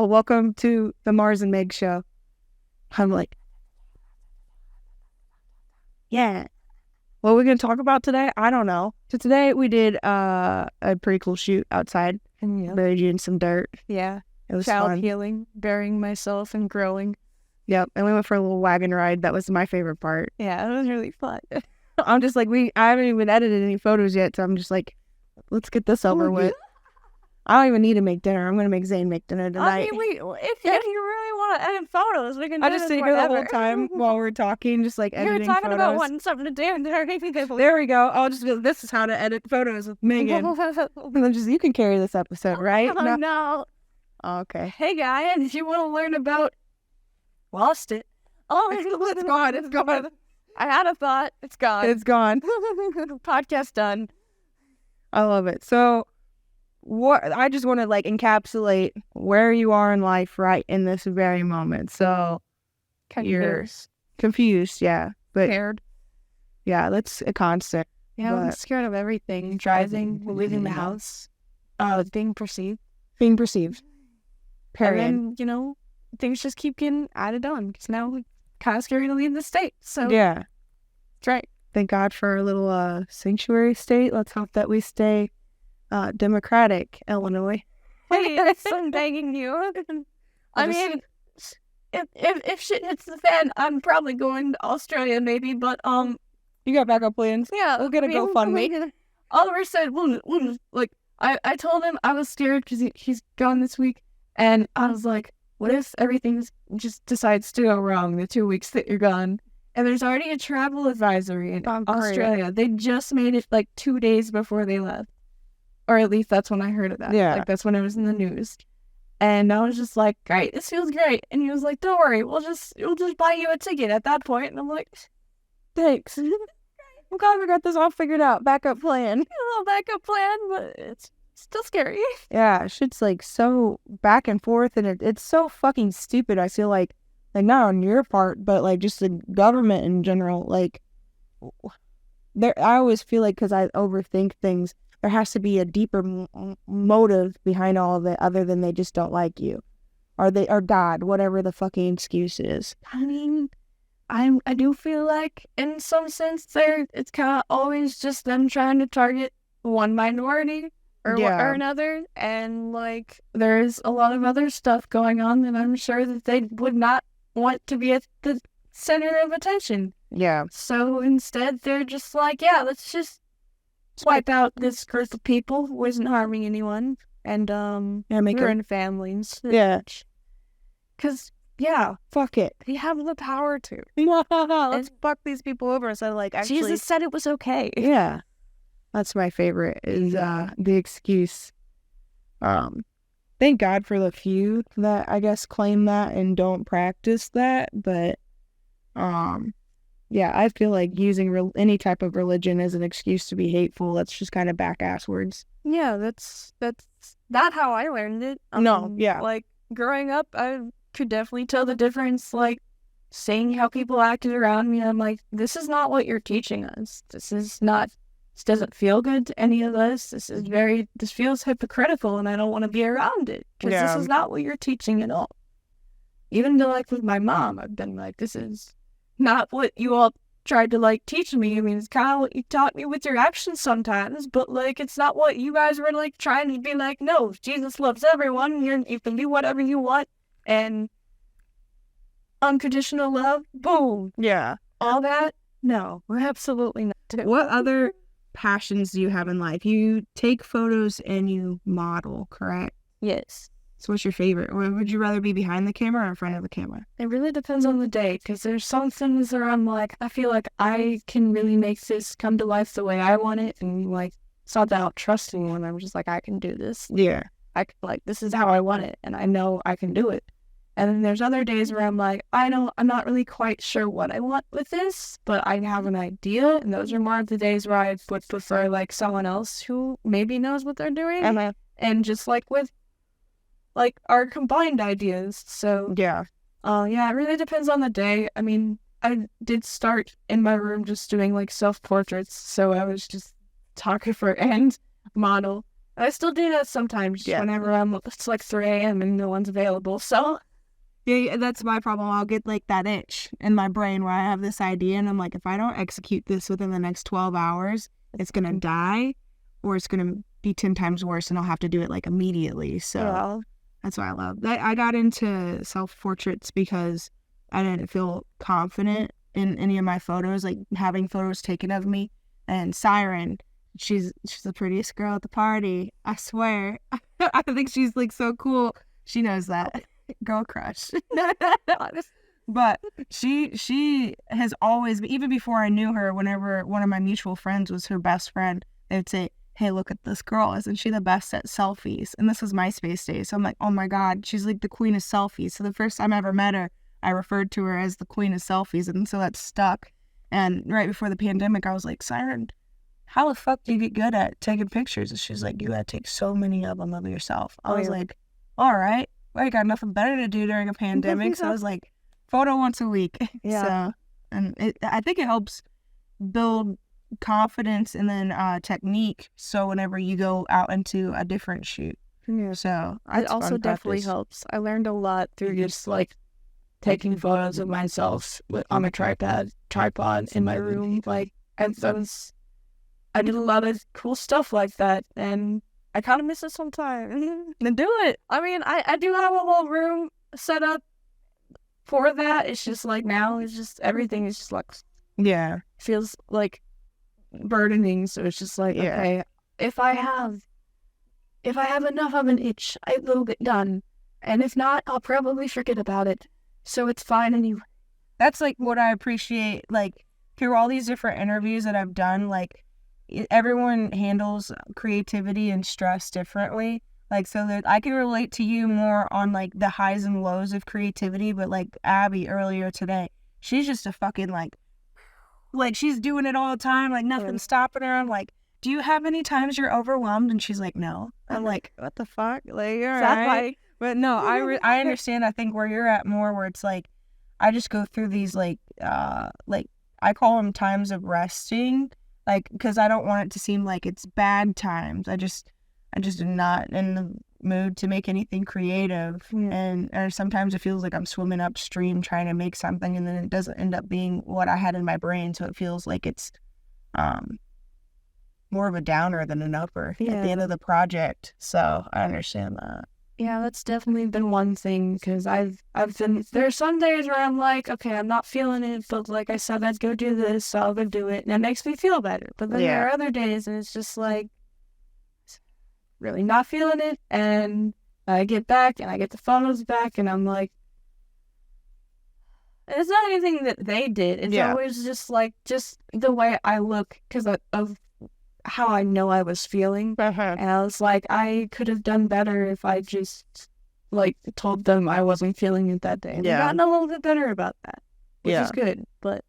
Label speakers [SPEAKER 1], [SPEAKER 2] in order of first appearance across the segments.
[SPEAKER 1] Well, welcome to the Mars and Meg show. I'm like, yeah. What are we going to talk about today? I don't know. So today we did a pretty cool shoot outside.
[SPEAKER 2] And
[SPEAKER 1] Buried you in some dirt.
[SPEAKER 2] yeah,
[SPEAKER 1] It was
[SPEAKER 2] child
[SPEAKER 1] fun.
[SPEAKER 2] healing, burying myself and growing.
[SPEAKER 1] Yep. And we went for a little wagon ride. That was my favorite part.
[SPEAKER 2] Yeah, it was really fun.
[SPEAKER 1] I'm just like, I haven't even edited any photos yet. So I'm just like, let's get this over with. I don't even need to make dinner. I'm going to make Zane make dinner tonight.
[SPEAKER 2] I mean, if you really want to edit photos, we can do
[SPEAKER 1] I just
[SPEAKER 2] this
[SPEAKER 1] sit here the whole
[SPEAKER 2] whenever.
[SPEAKER 1] time while we're talking, just like
[SPEAKER 2] You're
[SPEAKER 1] editing
[SPEAKER 2] talking
[SPEAKER 1] photos.
[SPEAKER 2] about wanting something to do, and
[SPEAKER 1] There we go. I'll just be like, this is how to edit photos with Megan. And then just, you can carry this episode, right?
[SPEAKER 2] Oh, no.
[SPEAKER 1] Oh, okay.
[SPEAKER 2] Hey, guys, if you want to learn about... Lost it. Oh,
[SPEAKER 1] It's gone. It's gone.
[SPEAKER 2] I had a thought. It's gone.
[SPEAKER 1] It's gone.
[SPEAKER 2] Podcast done.
[SPEAKER 1] I love it. So, what I just want to like encapsulate where you are in life right in this very moment. So, you're confused, yeah. But
[SPEAKER 2] Scared.
[SPEAKER 1] yeah, that's a constant.
[SPEAKER 2] Yeah, I'm
[SPEAKER 1] But-
[SPEAKER 2] scared of everything. Driving, leaving the house, being perceived.
[SPEAKER 1] Being perceived. Period.
[SPEAKER 2] And then, things just keep getting added on. Because now it's kind of scary to leave the state. So,
[SPEAKER 1] Yeah.
[SPEAKER 2] that's right.
[SPEAKER 1] Thank God for our little sanctuary state. Let's hope that we stay democratic, Illinois.
[SPEAKER 2] Hey, I'm begging you. I mean, if shit hits the fan, I'm probably going to Australia maybe, but
[SPEAKER 1] You got backup plans?
[SPEAKER 2] yeah,
[SPEAKER 1] We'll get a GoFundMe.
[SPEAKER 2] Oliver said, like, I told him I was scared because he's gone this week, and I was like, what if everything just decides to go wrong the 2 weeks that you're gone? And there's already a travel advisory in
[SPEAKER 1] Oh, great.
[SPEAKER 2] Australia. They just made it like 2 days before they left. Or at least that's when I heard of that.
[SPEAKER 1] Yeah.
[SPEAKER 2] Like, that's when it was in the news. And I was just like, great, this feels great. And he was like, don't worry, we'll just buy you a ticket at that point. And I'm like,
[SPEAKER 1] Thanks. I'm glad we got this all figured out. Backup plan.
[SPEAKER 2] a little backup plan, but it's still scary.
[SPEAKER 1] Yeah, shit's like so back and forth, and it's so fucking stupid. I feel like not on your part, but like just the government in general. Like, I always feel like because I overthink things, there has to be a deeper motive behind all of it, other than they just don't like you, or God, whatever the fucking excuse is.
[SPEAKER 2] I mean, I do feel like in some sense it's kind of always just them trying to target one minority or
[SPEAKER 1] Yeah.
[SPEAKER 2] or another, and like there's a lot of other stuff going on that I'm sure that they would not want to be at the center of attention.
[SPEAKER 1] Yeah,
[SPEAKER 2] So instead, they're just like, yeah, let's just wipe out this group of people who isn't harming anyone, and
[SPEAKER 1] make
[SPEAKER 2] we're
[SPEAKER 1] them.
[SPEAKER 2] in families.
[SPEAKER 1] Yeah.
[SPEAKER 2] Because yeah,
[SPEAKER 1] Fuck it.
[SPEAKER 2] they have the power to.
[SPEAKER 1] Let's fuck these people over instead of like actually.
[SPEAKER 2] Jesus said it was okay.
[SPEAKER 1] Yeah, that's my favorite is the excuse. Thank God for the few that I guess claim that and don't practice that, but yeah, I feel like using any type of religion as an excuse to be hateful, that's just kind of back-ass words.
[SPEAKER 2] Yeah, that's not how I learned it.
[SPEAKER 1] No, yeah.
[SPEAKER 2] Like growing up, I could definitely tell the difference. Like seeing how people acted around me, I'm like, this is not what you're teaching us. This doesn't feel good to any of us. This feels hypocritical, and I don't want to be around it because
[SPEAKER 1] Yeah.
[SPEAKER 2] this is not what you're teaching at all. Even though, like with my mom, I've been like, this is not what you all tried to like teach me. I mean, it's kind of what you taught me with your actions sometimes, but like it's not what you guys were like trying to be like. No, Jesus loves everyone. You can do whatever you want, and unconditional love. Boom,
[SPEAKER 1] Yeah.
[SPEAKER 2] all that. No, we're absolutely not.
[SPEAKER 1] What other passions do you have in life? You take photos and you model, correct?
[SPEAKER 2] Yes.
[SPEAKER 1] So what's your favorite? Or would you rather be behind the camera or in front of the camera?
[SPEAKER 2] It really depends on the day, because there's some things where I'm like, I feel like I can really make this come to life the way I want it, and like, it's not that I don't trust anyone. I'm just like, I can do this.
[SPEAKER 1] Yeah.
[SPEAKER 2] This is how I want it, and I know I can do it. And then there's other days where I'm like, I'm not really quite sure what I want with this, but I have an idea, and those are more of the days where I would prefer like someone else who maybe knows what they're doing, and just like with like our combined ideas. So
[SPEAKER 1] Yeah.
[SPEAKER 2] yeah, it really depends on the day. I mean, I did start in my room just doing like self-portraits, so I was just photographer and model. I still do that sometimes whenever it's like 3 a.m. and no one's available. So
[SPEAKER 1] yeah, that's my problem. I'll get like that itch in my brain where I have this idea and I'm like, if I don't execute this within the next 12 hours, it's going to die or it's going to be 10 times worse and I'll have to do it like immediately. So that's why I love that. I got into self-portraits because I didn't feel confident in any of my photos, like having photos taken of me. And Siren, she's the prettiest girl at the party. I swear. I think she's like so cool. She knows that. Girl crush. But she has always, even before I knew her, whenever one of my mutual friends was her best friend, they would say, hey, look at this girl. Isn't she the best at selfies? And this was MySpace days. So I'm like, oh my God, she's like the queen of selfies. So the first time I ever met her, I referred to her as the queen of selfies. And so that stuck. And right before the pandemic, I was like, Siren, how the fuck do you get good at taking pictures? And she's like, you gotta take so many of them of yourself. I was like, all right. Well, I got nothing better to do during a pandemic. So I was like, photo once a week.
[SPEAKER 2] Yeah.
[SPEAKER 1] So, and I think it helps build confidence and then technique. So whenever you go out into a different shoot.
[SPEAKER 2] Yeah.
[SPEAKER 1] So
[SPEAKER 2] it also definitely helps. I learned a lot through just like taking photos of myself on a tripod in my room. Like, and I did a lot of cool stuff like that, and I kind of miss it sometimes.
[SPEAKER 1] Then do it.
[SPEAKER 2] I mean, I do have a whole room set up for that. It's just like now, it's just everything is just like feels like burdening. So it's just like okay, if I have enough of an itch, I will get done, and if not, I'll probably forget about it. So it's fine anyway.
[SPEAKER 1] That's like what I appreciate. Like through all these different interviews that I've done, like everyone handles creativity and stress differently. Like, so that I can relate to you more on like the highs and lows of creativity. But like Abby earlier today, she's just a fucking like she's doing it all the time. Like nothing's stopping her. I'm like, do you have any times you're overwhelmed? And she's like, no. I'm like, what the fuck? Like, you're right. But no, I understand. I think where you're at more, where it's like, I just go through these like I call them times of resting, like because I don't want it to seem like it's bad times. I just am not in the mood to make anything creative, and or sometimes it feels like I'm swimming upstream trying to make something, and then it doesn't end up being what I had in my brain. So it feels like it's more of a downer than an upper at the end of the project. So I understand that.
[SPEAKER 2] Yeah, that's definitely been one thing, because I've been, there's some days where I'm like, okay, I'm not feeling it, but like I said, I'd go do this, so I'll go do it, and it makes me feel better. But then there are other days, and it's just like, really not feeling it, and I get back, and I get the photos back, and I'm like, it's not anything that they did, it's always just like, just the way I look, because of how I know I was feeling. And I was like, I could have done better if I just like told them I wasn't feeling it that day. And I've gotten a little bit better about that, which is good. But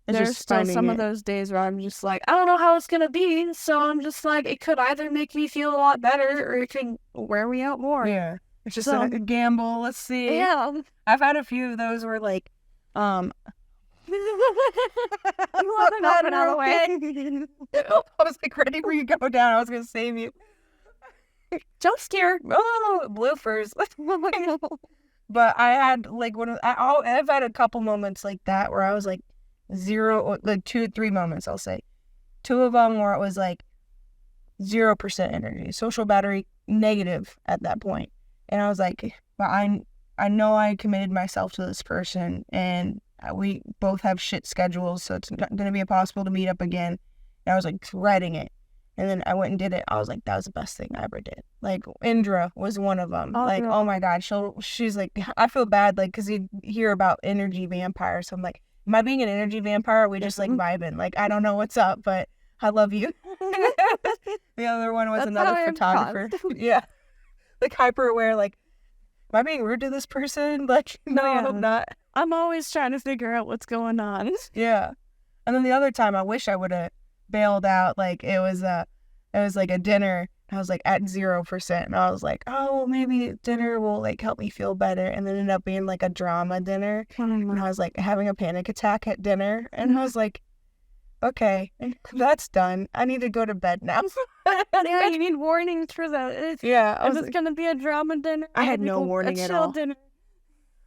[SPEAKER 2] there's still some of those days where I'm just like, I don't know how it's gonna be, so I'm just like, it could either make me feel a lot better or it could wear me out more.
[SPEAKER 1] Yeah, it's just a gamble. Let's see.
[SPEAKER 2] Yeah,
[SPEAKER 1] I've had a few of those where like
[SPEAKER 2] you wasn't moving out of the way.
[SPEAKER 1] I was like ready for you to go down. I was gonna save you.
[SPEAKER 2] Jump scare.
[SPEAKER 1] Oh, bloopers. But I had like I've had a couple moments like that where I was like 2 3 moments. I'll say 2 of them where it was like 0% energy, social battery negative at that point, and I was like, but I know I committed myself to this person, and we both have shit schedules, so it's not going to be impossible to meet up again. And I was like dreading it. And then I went and did it. I was like, that was the best thing I ever did. Like Indra was one of them. Oh my God. She's like, I feel bad, like, because you hear about energy vampires. So I'm like, am I being an energy vampire? Or are we just like vibing? Like, I don't know what's up, but I love you. The other one was another photographer. Yeah. Like hyper aware, like, am I being rude to this person? Like, no, I'm not.
[SPEAKER 2] I'm always trying to figure out what's going on.
[SPEAKER 1] Yeah. And then the other time I wish I would have bailed out. Like it was like a dinner. I was like at 0%. And I was like, oh, well, maybe dinner will like help me feel better. And then it ended up being like a drama dinner. And I was like having a panic attack at dinner. And I was like, okay, that's done. I need to go to bed now.
[SPEAKER 2] Yeah, you need warnings for that.
[SPEAKER 1] Yeah, I
[SPEAKER 2] Is
[SPEAKER 1] was
[SPEAKER 2] this gonna be a drama dinner?
[SPEAKER 1] I had
[SPEAKER 2] Or
[SPEAKER 1] no
[SPEAKER 2] a
[SPEAKER 1] warning at
[SPEAKER 2] chill
[SPEAKER 1] all.
[SPEAKER 2] dinner?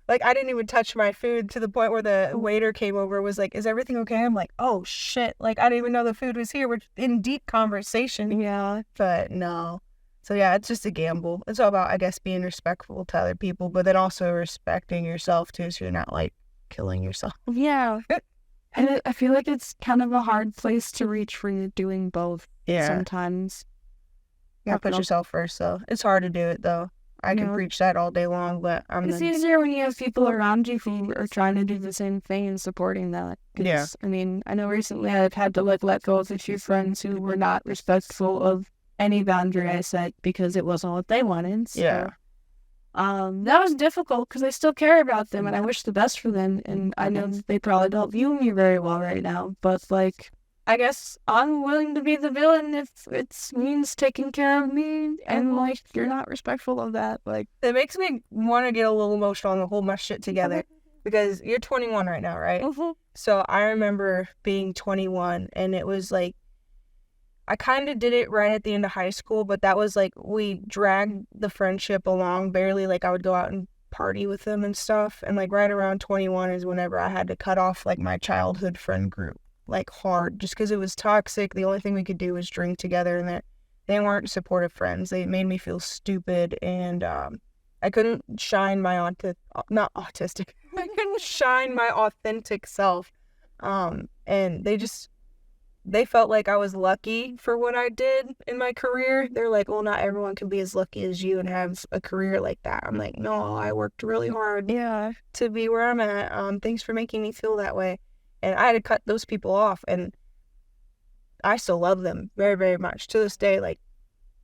[SPEAKER 1] Like, I didn't even touch my food to the point where the waiter came over, was like, is everything okay? I'm like, oh shit. Like, I didn't even know the food was here. We're in deep conversation.
[SPEAKER 2] Yeah.
[SPEAKER 1] But no. So yeah, it's just a gamble. It's all about, I guess, being respectful to other people, but then also respecting yourself too, so you're not like killing yourself.
[SPEAKER 2] Yeah. And I feel like it's kind of a hard place to reach for you doing both sometimes.
[SPEAKER 1] You gotta put yourself first, though. It's hard to do it, though. I can preach that all day long, but
[SPEAKER 2] it's easier when you have people around you who are trying to do the same thing and supporting that.
[SPEAKER 1] Yeah.
[SPEAKER 2] I mean, I know recently I've had to let go of a few friends who were not respectful of any boundary I set because it wasn't what they wanted. So,
[SPEAKER 1] yeah.
[SPEAKER 2] that was difficult because I still care about them and I wish the best for them. And I know that they probably don't view me very well right now, but like, I guess I'm willing to be the villain if it means taking care of me, and like you're not respectful of that. Like,
[SPEAKER 1] it makes me want to get a little emotional and hold my shit together because you're 21 right now, right? So I remember being 21, and it was like I kind of did it right at the end of high school, but that was like we dragged the friendship along barely. Like I would go out and party with them and stuff, and like right around 21 is whenever I had to cut off like my childhood friend group. Like hard, just because it was toxic. The only thing we could do was drink together, and that they weren't supportive friends. They made me feel stupid, and I couldn't shine my not autistic. I couldn't shine my authentic self. And they felt like I was lucky for what I did in my career. They're like, well, not everyone can be as lucky as you and have a career like that. I'm like, no, I worked really hard to be where I'm at. Thanks for making me feel that way. And I had to cut those people off, and I still love them very, very much to this day, like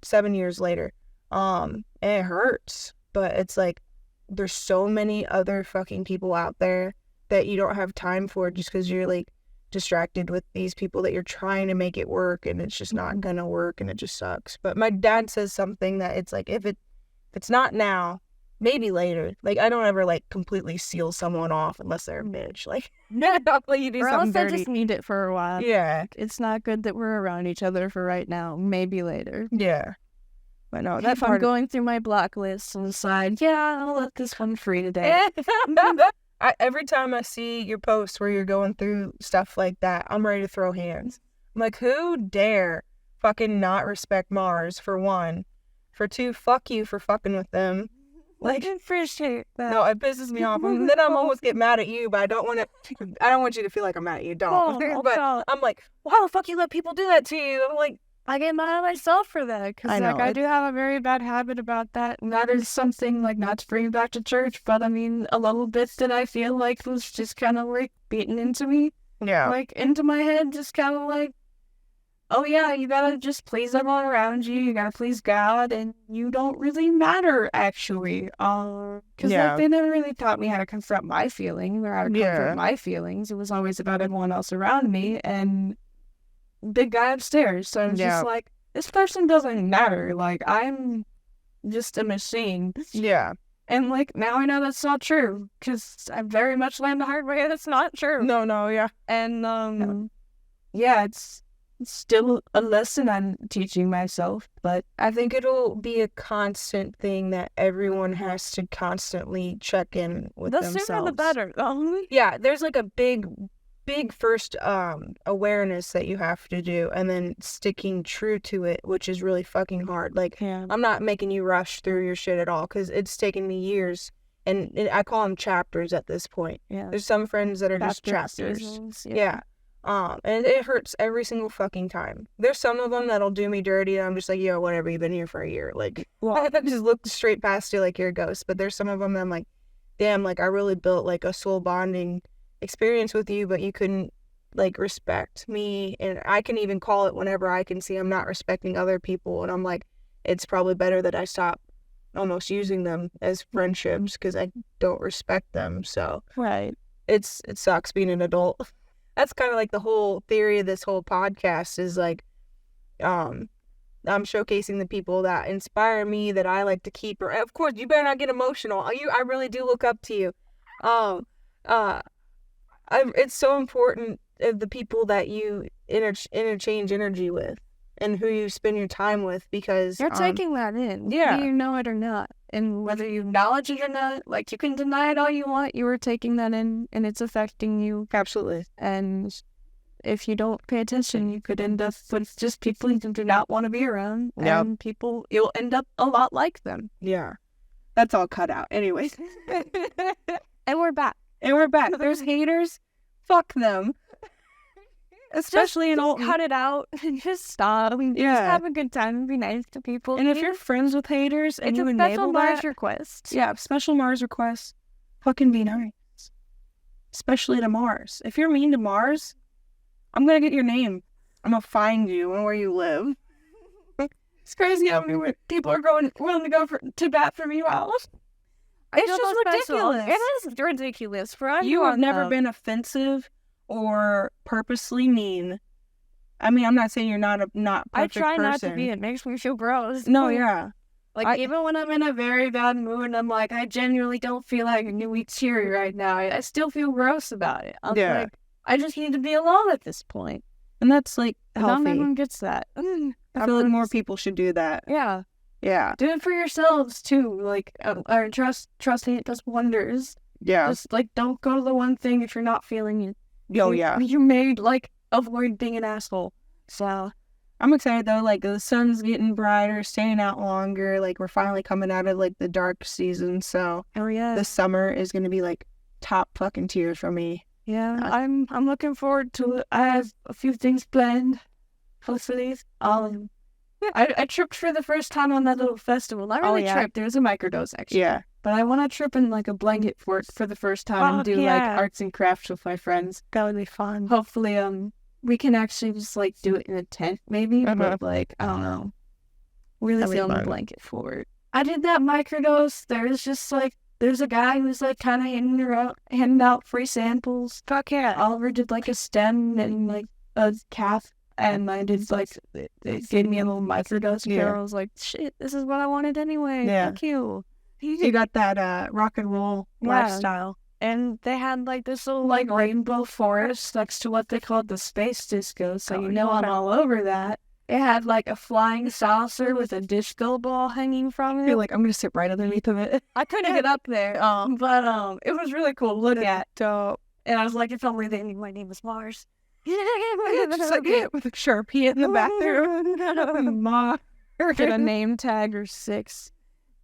[SPEAKER 1] 7 years later. And it hurts, but it's like there's so many other fucking people out there that you don't have time for just because you're like distracted with these people that you're trying to make it work, and it's just not gonna work, and it just sucks. But my dad says something that it's like if it's not now, maybe later. Like, I don't ever, like, completely seal someone off unless they're a bitch. Like, not let you do
[SPEAKER 2] or
[SPEAKER 1] something
[SPEAKER 2] else I
[SPEAKER 1] dirty.
[SPEAKER 2] just need it for a while.
[SPEAKER 1] Yeah.
[SPEAKER 2] It's not good that we're around each other for right now. Maybe later.
[SPEAKER 1] Yeah. But no, that
[SPEAKER 2] if I'm going through my block list and decide, I'll let this one free today.
[SPEAKER 1] Every time I see your post where you're going through stuff like that, I'm ready to throw hands. I'm like, who dare fucking not respect Mars, for one? For two, fuck you for fucking with them. Like,
[SPEAKER 2] I appreciate that.
[SPEAKER 1] No, it pisses me off. And then I'm almost get mad at you, but I don't want you to feel like I'm mad at you. Don't. But I'm like, why the fuck you let people do that to you? I'm like,
[SPEAKER 2] I get mad at myself for that because I do have a very bad habit about that, and that is something like not to bring back to church, but I mean a little bit that I feel like was just kind of like beaten into me, like into my head, just kind of like, oh yeah, you gotta just please everyone around you. You gotta please God, and you don't really matter actually, because they never really taught me how to confront my feelings or how to comfort my feelings. It was always about everyone else around me and big guy upstairs. So I'm just like, this person doesn't matter. Like, I'm just a machine.
[SPEAKER 1] Yeah.
[SPEAKER 2] And like now I know that's not true because I very much learned the hard way that's not true.
[SPEAKER 1] No, yeah.
[SPEAKER 2] And it's still a lesson I'm teaching myself, but
[SPEAKER 1] I think it'll be a constant thing that everyone has to constantly check in with themselves.
[SPEAKER 2] The sooner the better.
[SPEAKER 1] Yeah, there's like a big first awareness that you have to do, and then sticking true to it, which is really fucking hard. Like, I'm not making you rush through your shit at all, because it's taken me years, and I call them chapters at this point. There's some friends that are just chapters. And it hurts every single fucking time. There's some of them that'll do me dirty, and I'm just like, yo, whatever, you've been here for a year. Like, I just look straight past you like you're a ghost. But there's some of them that I'm like, damn, like, I really built like a soul bonding experience with you, but you couldn't like respect me. And I can even call it whenever I can see I'm not respecting other people, and I'm like, it's probably better that I stop almost using them as friendships because I don't respect them. So it sucks being an adult. That's kind of like the whole theory of this whole podcast is like, I'm showcasing the people that inspire me, that I like to keep. Or of course, you better not get emotional. I really do look up to you. It's so important, the people that you interchange energy with and who you spend your time with, because
[SPEAKER 2] You're taking that in,
[SPEAKER 1] yeah.
[SPEAKER 2] whether you know it or not. And whether you acknowledge it or not, like, you can deny it all you want, you are taking that in, and it's affecting you.
[SPEAKER 1] Absolutely.
[SPEAKER 2] And if you don't pay attention, you could end up with just people you do not want to be around.
[SPEAKER 1] Yep.
[SPEAKER 2] And people, you'll end up a lot like them.
[SPEAKER 1] Yeah. That's all cut out. Anyways.
[SPEAKER 2] And we're back.
[SPEAKER 1] And we're back. There's haters. Fuck them. Especially in old.
[SPEAKER 2] Cut it out. Just stop. Just have a good time and be nice to people.
[SPEAKER 1] And if you're friends with haters and
[SPEAKER 2] it's
[SPEAKER 1] you
[SPEAKER 2] a
[SPEAKER 1] enable
[SPEAKER 2] special
[SPEAKER 1] that,
[SPEAKER 2] Mars request.
[SPEAKER 1] yeah, special Mars requests, fucking be nice. Especially to Mars. If you're mean to Mars, I'm gonna get your name. I'm gonna find you and where you live. It's crazy how many people are willing to go to bat for me. Wow. It's just ridiculous.
[SPEAKER 2] It is ridiculous. For
[SPEAKER 1] you have never been offensive or purposely mean. I mean, I'm not saying you're not perfect
[SPEAKER 2] I try
[SPEAKER 1] person.
[SPEAKER 2] not to be. It makes me feel gross.
[SPEAKER 1] No, yeah.
[SPEAKER 2] Like, even when I'm in a very bad mood and I'm like, I genuinely don't feel like a new week cheery right now, I still feel gross about it. I'm like, I just need to be alone at this point.
[SPEAKER 1] And that's, like, healthy.
[SPEAKER 2] Not everyone gets that.
[SPEAKER 1] I feel like more people should do that.
[SPEAKER 2] Yeah.
[SPEAKER 1] Yeah.
[SPEAKER 2] Do it for yourselves, too. Like, trusting it does wonders.
[SPEAKER 1] Yeah.
[SPEAKER 2] Just, like, don't go to the one thing if you're not feeling it.
[SPEAKER 1] Oh, yeah.
[SPEAKER 2] You made, like, avoid being an asshole. So
[SPEAKER 1] I'm excited, though. Like, the sun's getting brighter, staying out longer. Like, we're finally coming out of, like, the dark season. So the summer is going to be, like, top fucking tier for me.
[SPEAKER 2] Yeah, I'm looking forward to it. I have a few things planned. Hopefully, I tripped for the first time on that little festival. Not really tripped. There's a microdose, actually.
[SPEAKER 1] Yeah.
[SPEAKER 2] But I want to trip in, like, a blanket for the first time and do, like, arts and crafts with my friends.
[SPEAKER 1] That would be fun.
[SPEAKER 2] Hopefully, we can actually just, like, do it in a tent, maybe. But, like, I don't know. Really feel the blanket for it. I did that microdose. There's a guy who's, like, kind of handing out free samples.
[SPEAKER 1] Fuck yeah.
[SPEAKER 2] Oliver did, like, a stem and, like, a calf. And I did, like, they gave me a little microdose.
[SPEAKER 1] Yeah.
[SPEAKER 2] I was like, shit, this is what I wanted anyway.
[SPEAKER 1] Yeah.
[SPEAKER 2] Thank you.
[SPEAKER 1] You got that rock and roll lifestyle.
[SPEAKER 2] And they had, like, this little, like, rainbow forest next to what they called the space disco. So I'm all over that. It had, like, a flying saucer with a disco ball hanging from it.
[SPEAKER 1] I feel like I'm going to sit right underneath of it.
[SPEAKER 2] I couldn't get up there, but it was really cool to look at.
[SPEAKER 1] Dope.
[SPEAKER 2] And I was like, if only they knew my name was Mars.
[SPEAKER 1] Just like, with a Sharpie in the bathroom. Ma.
[SPEAKER 2] Get a name tag or 6.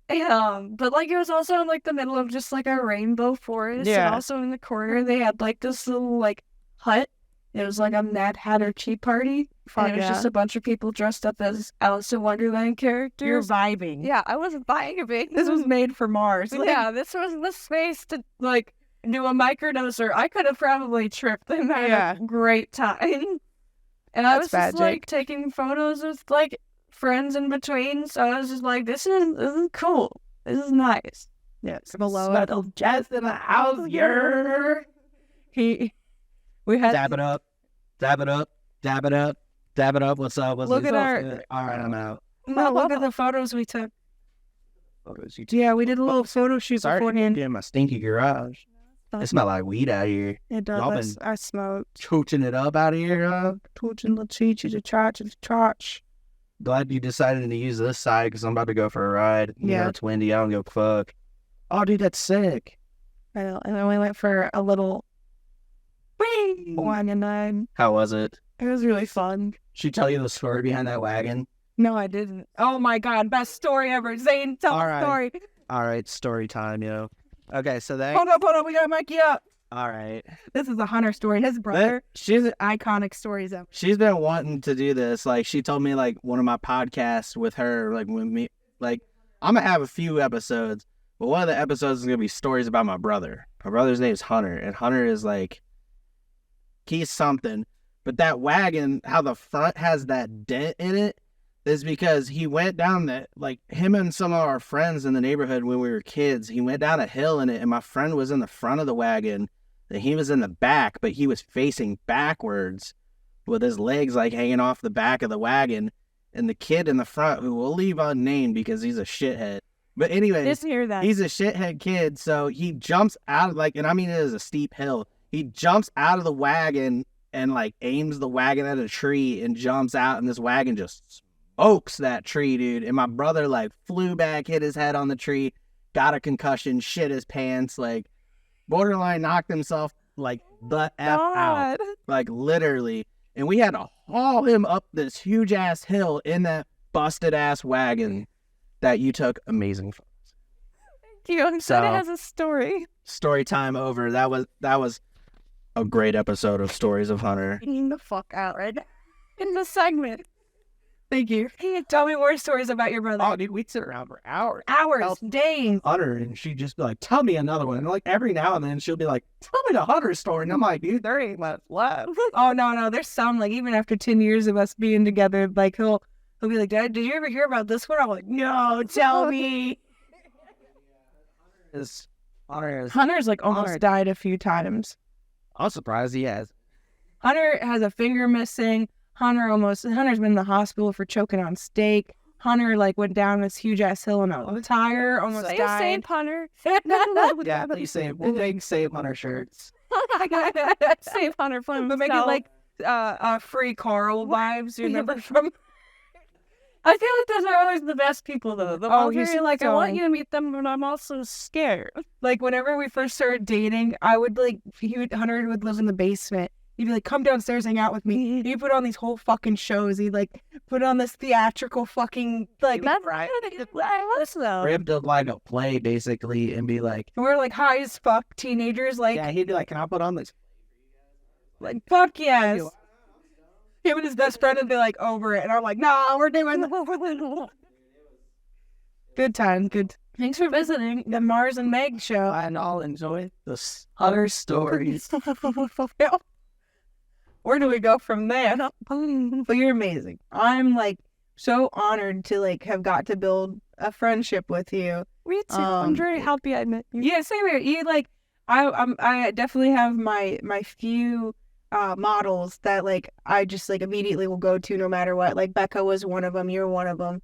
[SPEAKER 2] But, like, it was also in, like, the middle of just, like, a rainbow forest.
[SPEAKER 1] Yeah.
[SPEAKER 2] And also in the corner, they had, like, this little, like, hut. It was, like, a Mad Hatter tea party. And it was just a bunch of people dressed up as Alice in Wonderland characters.
[SPEAKER 1] You're vibing.
[SPEAKER 2] Yeah, I was vibing.
[SPEAKER 1] This was made for Mars.
[SPEAKER 2] Like, yeah, this was the space to, like, do a microdose. I could have probably tripped and had a great time. And I was just, like, taking photos with, like, friends in between. So I was just like, this is cool. This is nice.
[SPEAKER 1] Yes.
[SPEAKER 2] Below it, jazz in the house.
[SPEAKER 1] We had
[SPEAKER 3] dab it up, dab it up, dab it up, dab it up. What's up?
[SPEAKER 1] Look at our.
[SPEAKER 3] All right, I'm out.
[SPEAKER 1] No, look at the photos we took.
[SPEAKER 3] Photos you
[SPEAKER 1] Yeah, we did a little photo shoot beforehand.
[SPEAKER 3] in my stinky garage. It smells like weed out here.
[SPEAKER 1] It
[SPEAKER 3] Y'all
[SPEAKER 1] does.
[SPEAKER 3] been
[SPEAKER 1] I smoked.
[SPEAKER 3] Tooching it up out here, huh?
[SPEAKER 1] Tooching the cheech, the chotch.
[SPEAKER 3] Glad you decided to use this side because I'm about to go for a ride. You know, it's windy. I don't give a fuck. Oh, dude, that's sick.
[SPEAKER 1] I know. And then we went for a little wagon ride.
[SPEAKER 3] How was it?
[SPEAKER 1] It was really fun.
[SPEAKER 3] She tell you the story behind that wagon?
[SPEAKER 1] No, I didn't. Oh my god, best story ever. Zane, tell the story.
[SPEAKER 3] All right, story time, yo. Okay, so that.
[SPEAKER 1] Hold on, we gotta mic you up.
[SPEAKER 3] All right.
[SPEAKER 1] This is a Hunter story. His brother.
[SPEAKER 3] She's
[SPEAKER 1] iconic stories ever.
[SPEAKER 3] She's been wanting to do this. Like, she told me, like, one of my podcasts with her, like, with me, like, I'm gonna have a few episodes, but one of the episodes is gonna be stories about my brother. My brother's name is Hunter, and Hunter is, like, he's something. But that wagon, how the front has that dent in it, is because he went down that, like, him and some of our friends in the neighborhood when we were kids, he went down a hill in it, and my friend was in the front of the wagon, and he was in the back, but he was facing backwards with his legs, like, hanging off the back of the wagon, and the kid in the front, who we'll leave unnamed because he's a shithead. But anyway,
[SPEAKER 1] Just hear that.
[SPEAKER 3] He's a shithead kid, so he jumps out, like, and I mean, it is a steep hill. He jumps out of the wagon and like aims the wagon at a tree and jumps out, and this wagon just smokes that tree, dude. And my brother like flew back, hit his head on the tree, got a concussion, shit his pants, like borderline knocked himself like the F out. Like literally. And we had to haul him up this huge ass hill in that busted ass wagon that you took amazing photos.
[SPEAKER 2] Thank you. I'm glad it has a story.
[SPEAKER 3] Story time over. That was a great episode of Stories of Hunter.
[SPEAKER 1] Getting the fuck out right now.
[SPEAKER 2] In the segment.
[SPEAKER 1] Thank you.
[SPEAKER 2] Hey, tell me more stories about your brother.
[SPEAKER 3] Oh, dude, we'd sit around for hours.
[SPEAKER 2] Hours, days.
[SPEAKER 3] Hunter, and she'd just be like, tell me another one. And like every now and then she'll be like, tell me the Hunter story. And I'm like, dude, there ain't much left.
[SPEAKER 1] Oh no, there's some like even after 10 years of us being together, like he'll be like, Dad, did you ever hear about this one? I'm like, no, tell me. Hunter's like almost died a few times.
[SPEAKER 3] I'm surprised he has.
[SPEAKER 1] Hunter has a finger missing. Hunter's been in the hospital for choking on steak. Hunter like went down this huge ass hill on a tire, almost died.
[SPEAKER 2] Save Hunter.
[SPEAKER 3] Yeah, please save. We'll make Save Hunter shirts.
[SPEAKER 2] Save Hunter from
[SPEAKER 1] But make it like free Carl vibes. You remember from?
[SPEAKER 2] I feel like those are always the best people though. The ones where
[SPEAKER 1] he's
[SPEAKER 2] you're like, I
[SPEAKER 1] so-
[SPEAKER 2] want you to meet them, but I'm also scared.
[SPEAKER 1] Like whenever we first started dating, I would like Hunter would live in the basement. He'd be like, come downstairs, hang out with me. He'd put on these whole fucking shows. He'd like put on this theatrical fucking like.
[SPEAKER 2] That's
[SPEAKER 3] right.
[SPEAKER 2] though.
[SPEAKER 3] For him to like a play basically and be like,
[SPEAKER 1] We're like high as fuck teenagers. Like,
[SPEAKER 3] yeah, he'd be like, can I put on this?
[SPEAKER 1] like fuck yes. Him and his best friend would be like over it, and I'm like, nah, we're doing good times. Good.
[SPEAKER 2] Thanks for visiting.
[SPEAKER 1] The Mars and Meg show.
[SPEAKER 3] And I'll enjoy the Hunter stories.
[SPEAKER 1] Where do we go from there? But you're amazing. I'm like so honored to like have got to build a friendship with you.
[SPEAKER 2] Me too. I'm very happy I met you.
[SPEAKER 1] Yeah, same here. You like, I definitely have my few models that like I just like immediately will go to no matter what. Like Becca was one of them. You're one of them.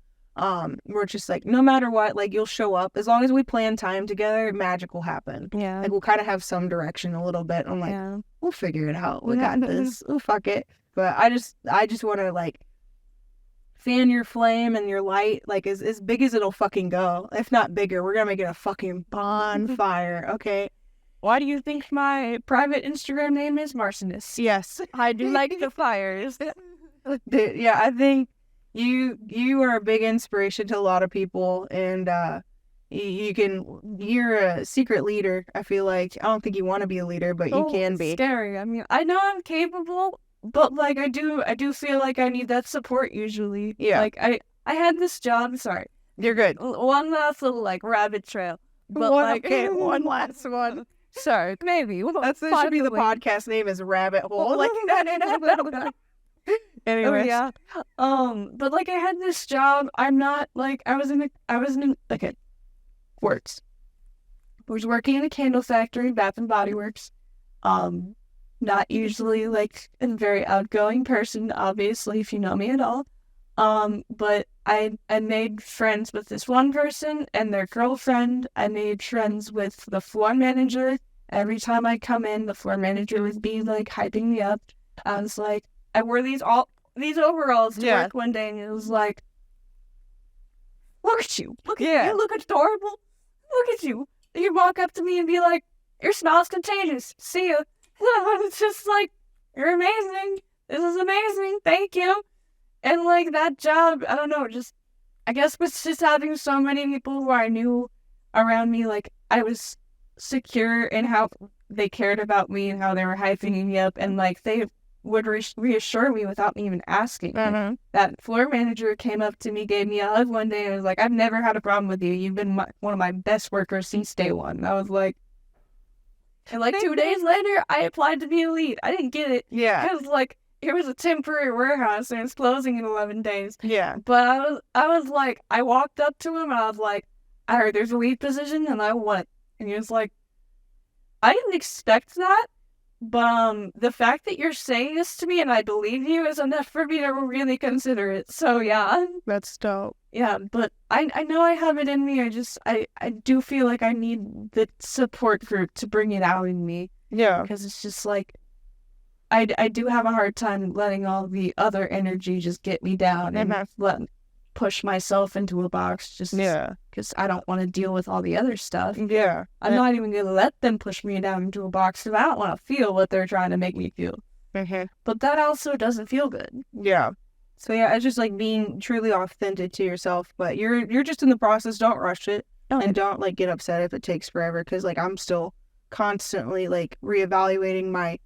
[SPEAKER 1] We're just like no matter what, like you'll show up as long as we plan time together. Magic will happen.
[SPEAKER 2] Yeah.
[SPEAKER 1] Like we'll kind of have some direction a little bit. I'm like,
[SPEAKER 2] Yeah.
[SPEAKER 1] we'll figure it out. We got this. Oh fuck it. But I just want to like fan your flame and your light like as big as it'll fucking go. If not bigger, we're gonna make it a fucking bonfire. Okay.
[SPEAKER 2] Why do you think my private Instagram name is Marcinus?
[SPEAKER 1] Yes.
[SPEAKER 2] I do like the fires.
[SPEAKER 1] Dude, yeah, I think you are a big inspiration to a lot of people, and you're a secret leader. I feel like I don't think you want to be a leader, but you can be.
[SPEAKER 2] Scary. I mean, I know I'm capable, but like I do feel like I need that support usually.
[SPEAKER 1] Yeah.
[SPEAKER 2] Like I had this job. Sorry,
[SPEAKER 1] You're good.
[SPEAKER 2] one last little like rabbit trail. But
[SPEAKER 1] Okay, one last one.
[SPEAKER 2] Sorry, maybe.
[SPEAKER 1] That should be the podcast name is Rabbit Hole. Like anyways.
[SPEAKER 2] Oh, yeah. But like I had this job. I'm not like I was in okay. Works. I was working in a candle factory, Bath and Body Works. Not usually like a very outgoing person, obviously, if you know me at all. But I made friends with this one person and their girlfriend. I made friends with the floor manager. Every time I come in, the floor manager would be like hyping me up. I was like, I wore these overalls to work one day, and it was like, look at you, look at you, look adorable, look at you. You walk up to me and be like, your smile's contagious. See ya. It's just like, you're amazing. This is amazing. Thank you. And like that job, I don't know, just I guess with just having so many people who I knew around me, like I was secure in how they cared about me and how they were hyping me up, and like they would reassure me without me even asking.
[SPEAKER 1] Mm-hmm.
[SPEAKER 2] That floor manager came up to me, gave me a hug one day, and was like, I've never had a problem with you. You've been one of my best workers since day one. And I was like, and like 2 days later, I applied to be a lead. I didn't get it.
[SPEAKER 1] Yeah.
[SPEAKER 2] Because like, it was a temporary warehouse and it's closing in 11 days.
[SPEAKER 1] Yeah.
[SPEAKER 2] But I was like, I walked up to him and I was like, I heard there's a lead position and I want it. And he was like, I didn't expect that, but the fact that you're saying this to me and I believe you is enough for me to really consider it. So yeah.
[SPEAKER 1] That's dope.
[SPEAKER 2] Yeah, but I know I have it in me. I do feel like I need the support group to bring it out in me.
[SPEAKER 1] Yeah.
[SPEAKER 2] Because it's just like, I do have a hard time letting all the other energy just get me down and push myself into a box just because I don't want to deal with all the other stuff.
[SPEAKER 1] Yeah.
[SPEAKER 2] I'm not even going to let them push me down into a box because I don't want to feel what they're trying to make me feel. But that also doesn't feel good.
[SPEAKER 1] Yeah. So yeah, it's just like being truly authentic to yourself, but you're just in the process. Don't rush it, and don't like get upset if it takes forever. Because like I'm still constantly like reevaluating my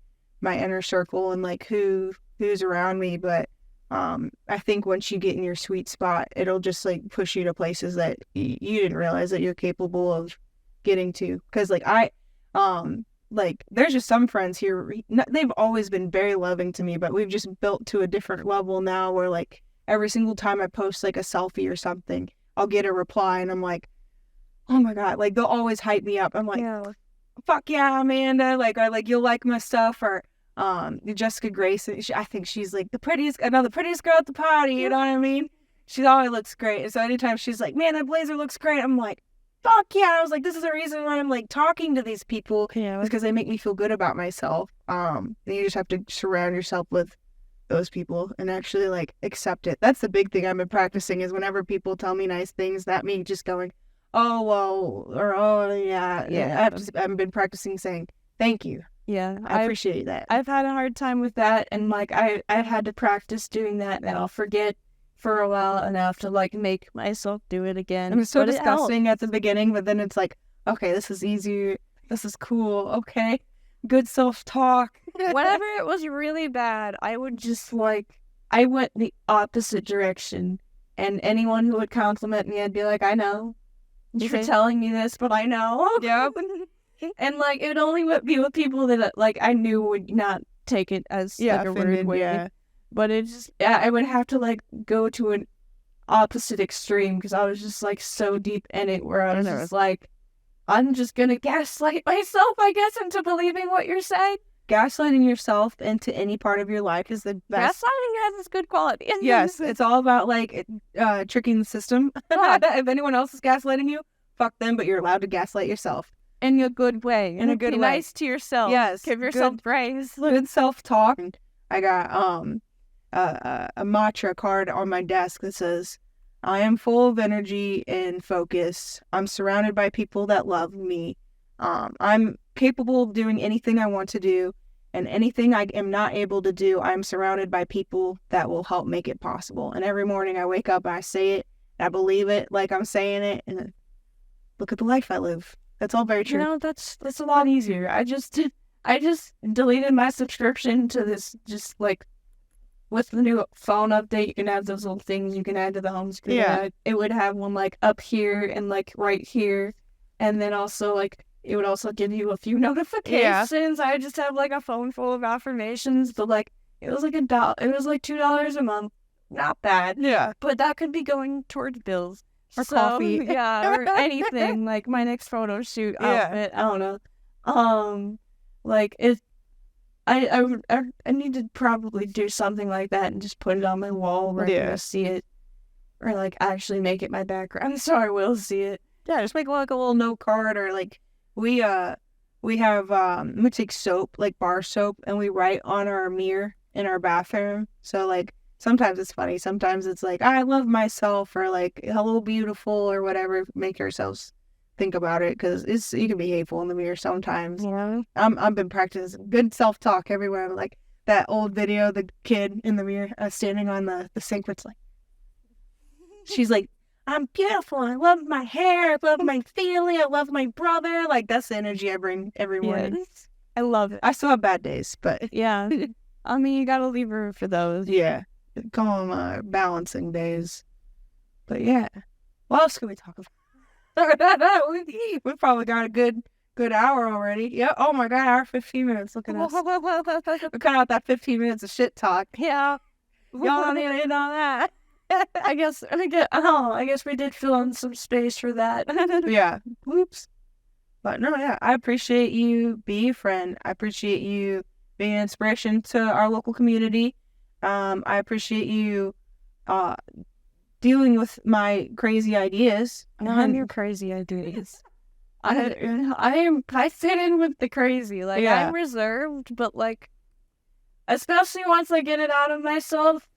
[SPEAKER 1] inner circle and like who's around me. But I think once you get in your sweet spot, it'll just like push you to places that you didn't realize that you're capable of getting to. Because like like there's just some friends here, they've always been very loving to me, but we've just built to a different level now where like every single time I post like a selfie or something, I'll get a reply and I'm like, oh my God, like they'll always hype me up. I'm like, fuck yeah, Amanda, like, or like you'll like my stuff, or Jessica Grace, I think she's like the prettiest girl at the party, you know what I mean? She always looks great. And so anytime she's like, man, that blazer looks great, I'm like, fuck yeah. I was like, this is the reason why I'm like talking to these people. Yeah, because they make me feel good about myself. And you just have to surround yourself with those people and actually like accept it. That's the big thing I've been practicing, is whenever people tell me nice things, that me just going, oh well, or oh yeah. I've been practicing saying thank you.
[SPEAKER 2] Yeah,
[SPEAKER 1] I appreciate that.
[SPEAKER 2] I've had a hard time with that, and like I've had to practice doing that, and I'll forget for a while and I have to like make myself do it again.
[SPEAKER 1] It was so disgusting at the beginning, but then it's like, okay, this is easy. This is cool. Okay. Good self-talk.
[SPEAKER 2] Whenever it was really bad, I would just like, I went the opposite direction. And anyone who would compliment me, I'd be like, I know. You're telling me this, but I know.
[SPEAKER 1] Yep.
[SPEAKER 2] And like, it would only be with people that like I knew would not take it as like a rude way.
[SPEAKER 1] Yeah.
[SPEAKER 2] But it just, I would have to like go to an opposite extreme because I was just like so deep in it where I was just like, I'm just gonna gaslight myself, I guess, into believing what you're saying.
[SPEAKER 1] Gaslighting yourself into any part of your life is the best.
[SPEAKER 2] Gaslighting has its good quality.
[SPEAKER 1] Yes, it's all about like tricking the system. If anyone else is gaslighting you, fuck them, but you're allowed to gaslight yourself.
[SPEAKER 2] In a good way.
[SPEAKER 1] In a good way.
[SPEAKER 2] Be nice to yourself.
[SPEAKER 1] Yes.
[SPEAKER 2] Give yourself praise.
[SPEAKER 1] Good self-talk. I got a mantra card on my desk that says, I am full of energy and focus. I'm surrounded by people that love me. I'm capable of doing anything I want to do, and anything I am not able to do, I'm surrounded by people that will help make it possible. And every morning I wake up and I say it, and I believe it like I'm saying it, and look at the life I live. That's all very true.
[SPEAKER 2] You know, that's a lot easier. I just deleted my subscription to this, just like, with the new phone update, you can have those little things you can add to the home screen.
[SPEAKER 1] Yeah.
[SPEAKER 2] It would have one like up here and like right here. And then also like, it would also give you a few notifications. Yeah. I just have like a phone full of affirmations, but like, it was like it was like $2 a month. Not bad.
[SPEAKER 1] Yeah.
[SPEAKER 2] But that could be going towards bills.
[SPEAKER 1] Or coffee.
[SPEAKER 2] Yeah, or anything, like my next photo shoot outfit. I don't know. Like it, I need to probably do something like that and just put it on my wall where I can see it, or like actually make it my background so I will see it.
[SPEAKER 1] Yeah, just make like a little note card, or like we have we take soap, like bar soap, and we write on our mirror in our bathroom. So like sometimes it's funny, sometimes it's like I love myself, or like hello beautiful, or whatever. Make yourselves think about it, because you can be hateful in the mirror sometimes.
[SPEAKER 2] Yeah.
[SPEAKER 1] I've been practicing good self-talk everywhere. Like that old video, the kid in the mirror standing on the sink, where it's like, she's like, I'm beautiful, I love my hair, I love my family, I love my brother. Like that's the energy I bring every morning.
[SPEAKER 2] Yes. I love it.
[SPEAKER 1] I still have bad days, but
[SPEAKER 2] yeah. I mean, you gotta leave room for those.
[SPEAKER 1] Yeah. Call them balancing days. But yeah. What else can we talk about? We probably got a good hour already. Yeah. Oh my God, hour 15 minutes. Look at us. We cut out that 15 minutes of shit talk.
[SPEAKER 2] Yeah.
[SPEAKER 1] Y'all don't need to hit on that.
[SPEAKER 2] I guess we did fill in some space for that.
[SPEAKER 1] Yeah. Whoops. But no, yeah, I appreciate you being a friend. I appreciate you being an inspiration to our local community. I appreciate you dealing with my crazy ideas.
[SPEAKER 2] And your crazy ideas. I fit in with the crazy. Like, yeah. I'm reserved, but like, Especially once I get it out of myself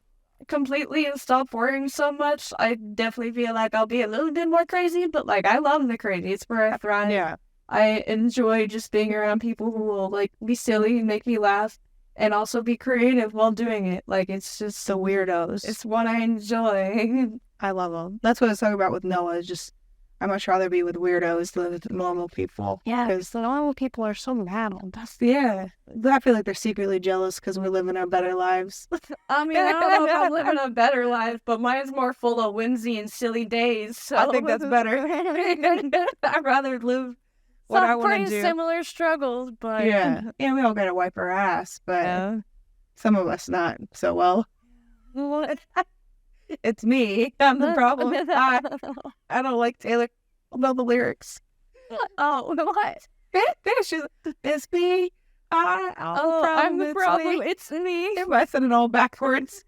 [SPEAKER 2] completely and stop worrying so much, I definitely feel like I'll be a little bit more crazy, but like I love the crazy. It's where I thrive.
[SPEAKER 1] Yeah.
[SPEAKER 2] I enjoy just being around people who will like be silly and make me laugh and also be creative while doing it. Like it's just
[SPEAKER 1] The weirdos.
[SPEAKER 2] it's what I enjoy.
[SPEAKER 1] I love them. That's what I was talking about with Noah. Is just I'd much rather be with weirdos than with normal people.
[SPEAKER 2] Yeah,
[SPEAKER 1] because
[SPEAKER 2] the normal people are so mad. That's
[SPEAKER 1] yeah, I feel like they're secretly jealous because we're living our better lives.
[SPEAKER 2] I mean, I don't know if I'm living a better life, but mine's more full of whimsy and silly days. So
[SPEAKER 1] I think that's better. I'd rather live what I want
[SPEAKER 2] pretty
[SPEAKER 1] to do.
[SPEAKER 2] similar struggles, but
[SPEAKER 1] Yeah, we all gotta wipe our ass, but some of us not so well. It's me. I'm the problem. I don't like Taylor. I know the lyrics.
[SPEAKER 2] Oh, what?
[SPEAKER 1] It's me.
[SPEAKER 2] I'm the problem.
[SPEAKER 1] Me.
[SPEAKER 2] It's me.
[SPEAKER 1] I said it all backwards.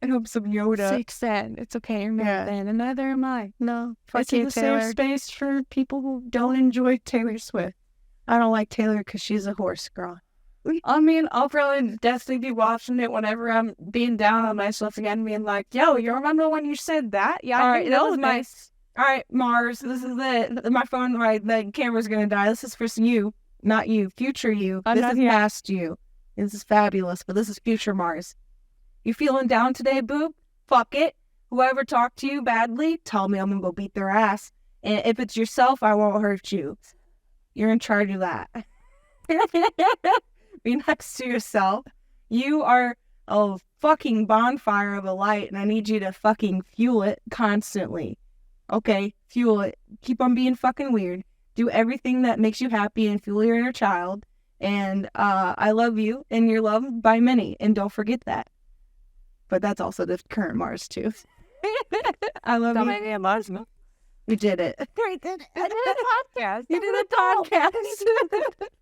[SPEAKER 1] I hope some Yoda.
[SPEAKER 2] Six then. It's okay. You're not
[SPEAKER 1] Yeah.
[SPEAKER 2] then, and neither am I.
[SPEAKER 1] No,
[SPEAKER 2] Fuck
[SPEAKER 1] it's
[SPEAKER 2] you,
[SPEAKER 1] in the
[SPEAKER 2] Taylor.
[SPEAKER 1] safe space for people who don't enjoy Taylor Swift. I don't like Taylor because she's a horse girl.
[SPEAKER 2] I mean, I'll probably definitely be watching it whenever I'm being down on myself again, being like, "Yo, you remember when you said that? Yeah,
[SPEAKER 1] All
[SPEAKER 2] I
[SPEAKER 1] right,
[SPEAKER 2] didn't
[SPEAKER 1] that
[SPEAKER 2] know
[SPEAKER 1] was
[SPEAKER 2] this."
[SPEAKER 1] All right, Mars, this is it. My phone, right? The camera's gonna die. This is for you, not you. Future you.
[SPEAKER 2] I'm
[SPEAKER 1] This
[SPEAKER 2] not
[SPEAKER 1] is
[SPEAKER 2] here.
[SPEAKER 1] past you. This is fabulous, but this is future Mars. You feeling down today, boob? Fuck it. Whoever talked to you badly, tell me I'm gonna go beat their ass. And if it's yourself, I won't hurt you. You're in charge of that. Be next to yourself. You are a fucking bonfire of a light, and I need you to fucking fuel it constantly. Okay, fuel it. Keep on being fucking weird. Do everything that makes you happy and fuel your inner child. And I love you, and you're loved by many. And don't forget that. But that's also the current Mars, too. I love
[SPEAKER 2] Don't
[SPEAKER 1] you.
[SPEAKER 2] make me a Mars.
[SPEAKER 1] You did it.
[SPEAKER 2] I did a podcast.
[SPEAKER 1] You did a podcast.